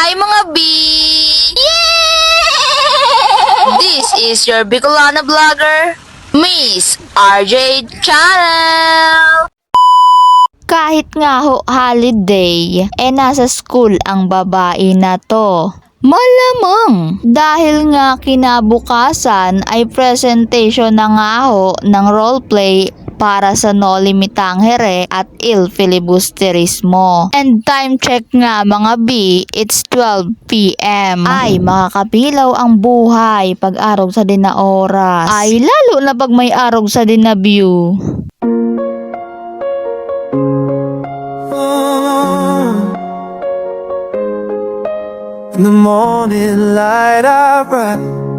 Hi mga B! Yeah! This is your Bicolana vlogger, Miss RJ Channel! Kahit nga ho holiday, nasa school ang babae na to. Malamang dahil nga kinabukasan ay presentation na nga ho ng roleplay para sa No Limitangere at Il Filibusterismo. And time check nga mga B, it's 12 p.m. Ay, makakapilaw ang buhay pag arog sa din na oras. Ay, lalo na pag may arog sa din na view. In the morning light I rise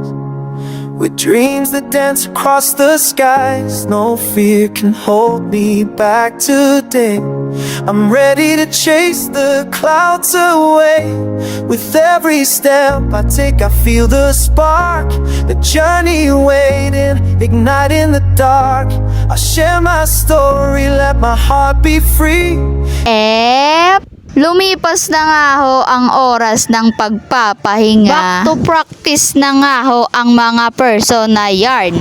with dreams that dance across the skies. No fear can hold me back today. I'm ready to chase the clouds away. With every step I take I feel the spark, the journey waiting, ignite in the dark. I share my story, let my heart be free. Lumipas na nga ho ang oras ng pagpapahinga. Back to practice na nga ho ang mga person na yarn.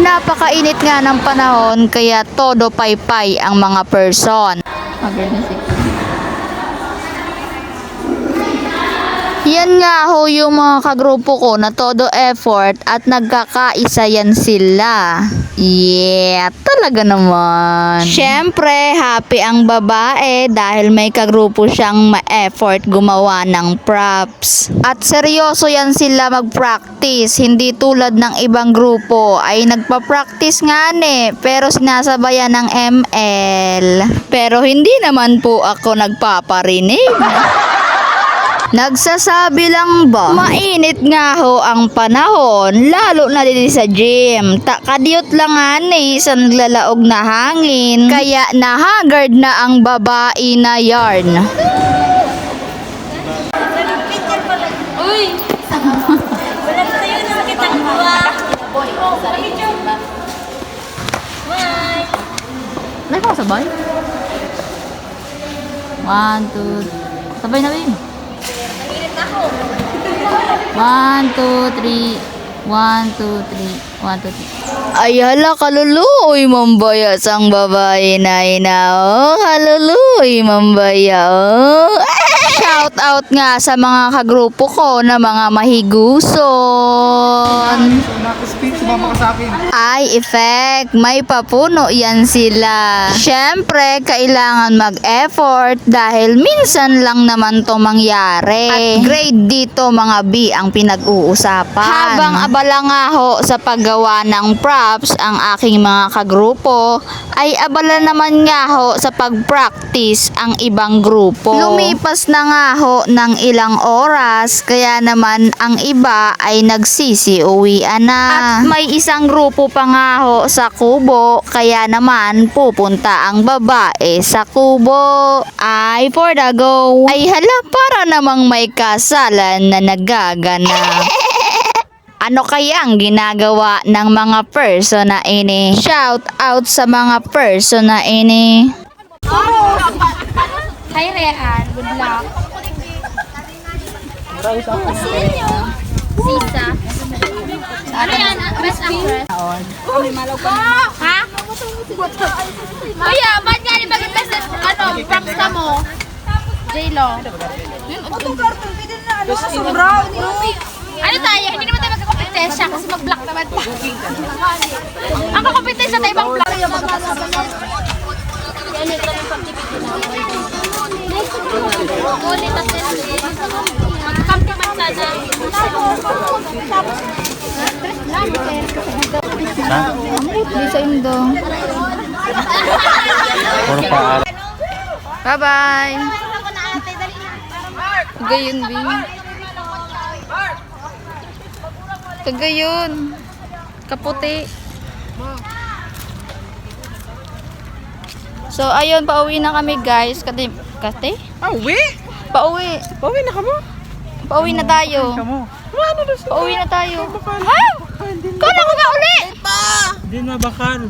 Napakainit nga ng panahon kaya todo paypay ang mga person. Yan nga ho yung mga kagrupo ko na todo effort at nagkakaisa yan sila. Yeah, talaga naman. Syempre, happy ang babae dahil may kagrupo siyang ma-effort gumawa ng props. At seryoso yan sila mag-practice, hindi tulad ng ibang grupo ay nagpa-practice nga pero sinasabayan ng ML. Pero hindi naman po ako nagpaparinig. Nagsasabi lang ba? Mainit nga ho ang panahon, lalo na din sa gym. Kadiyot lang nga sa naglalaog na hangin, kaya nahagard na ang babae na yarn. Uy! Wala na tayo na makitang buwa. Bye! Like mo sabay? 1, 2, sabay na rin. 1, 2, 3. 1, 2, 3. 1, 2, 3. Ay, hala, kaluluoy mambayas ang babae na inao. Kaluluoy mambayas. Shout out nga sa mga kagrupo ko na mga mahiguson. Ay, effect. May papuno yan sila. Syempre, kailangan mag-effort dahil minsan lang naman to mangyari. At grade dito mga B ang pinag-uusapan. Habang abala nga ho sa paggawa ng props ang aking mga kagrupo, ay abala naman nga ho sa pag-practice ang ibang grupo. Lumipas na nga ho ng ilang oras, kaya naman ang iba ay nagsisi-uwian na. At may isang grupo pa nga ho sa kubo, kaya naman pupunta ang babae sa kubo. Ay, for the go. Ay hala, para namang may kasalan na nagaganap. Ano kaya ang ginagawa ng mga person na ini? Shout out sa mga person na ini. Hi, Rehan. Good luck. Sisa. Rehan, best actress. Ha? Kuya, ba't nga rin mag-best props ka mo? J-Lo. Ano tayo? Hindi naman tayo magkakompetensya kasi mag-block naman pa. Ang kakompetensya tayo ibang block. Ngunit at magkakampi man sana. Bisa indo. Bye-bye. Gayon, B. Kagayon. Kaputi. So, ayun, pauwi na kami, guys. Kate? Pauwi? Pauwi. Pauwi na ka mo? Pauwi na tayo. Ano na siya? Pauwi na tayo. Ha? Kala ko ba uli? Hindi mabakal.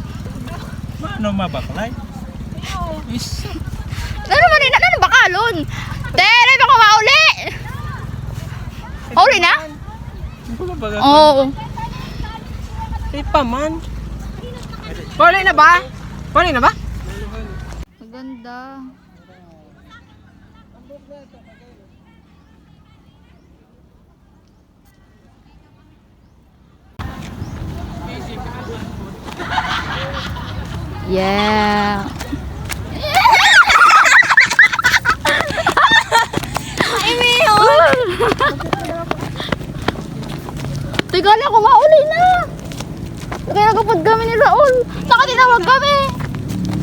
Paano mabaklay? Is, Ano man rin? Ano bakalon? Tere, baka mauli! Mauli na? hindi ko mabagal. Oo. Di pa man. Pwede na ba? Pwede na ba? Maganda. Yeah. Teka lang, kumauli na. Kaya kapag kami ni Raul, nakatinawag kami.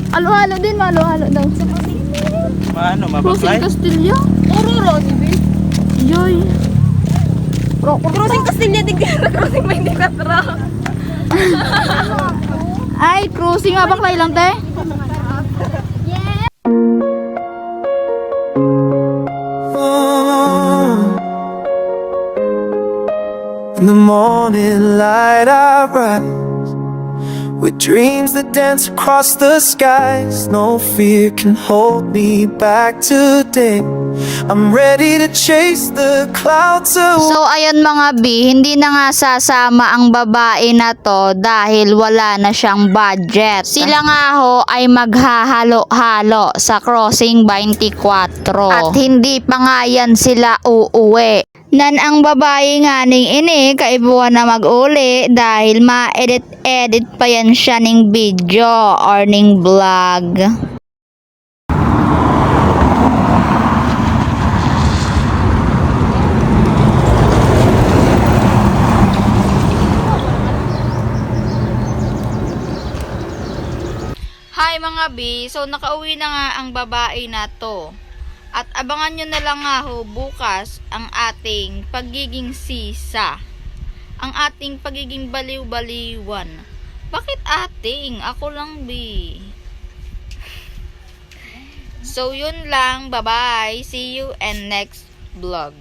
Halo-halo din, halo-halo daw. Paano Crossing mabaklay? Castilla. Ororo, Joy. Crossing Castilla din kaya crossing may hindi ka truck. Ay, cruising mabaklay lang, te. In the morning light I rise with dreams that dance across the skies. No fear can hold me back today. I'm ready to chase the clouds away. So ayun mga B, hindi na nga sasama ang babae na to dahil wala na siyang budget. Sila nga ho ay maghahalo-halo sa Crossing 24 at hindi pa nga yan sila uuwi. Nan ang babae nga ning ini kaibuhan na mag-uli dahil ma-edit pa yan siya ning video or ning vlog. Hi mga B, so nakauwi na nga ang babae na to. At abangan nyo na lang nga ho bukas ang ating pagiging sisa. Ang ating pagiging baliw-baliwan. Bakit ating? Ako lang, B. So yun lang, bye-bye. See you and next vlog.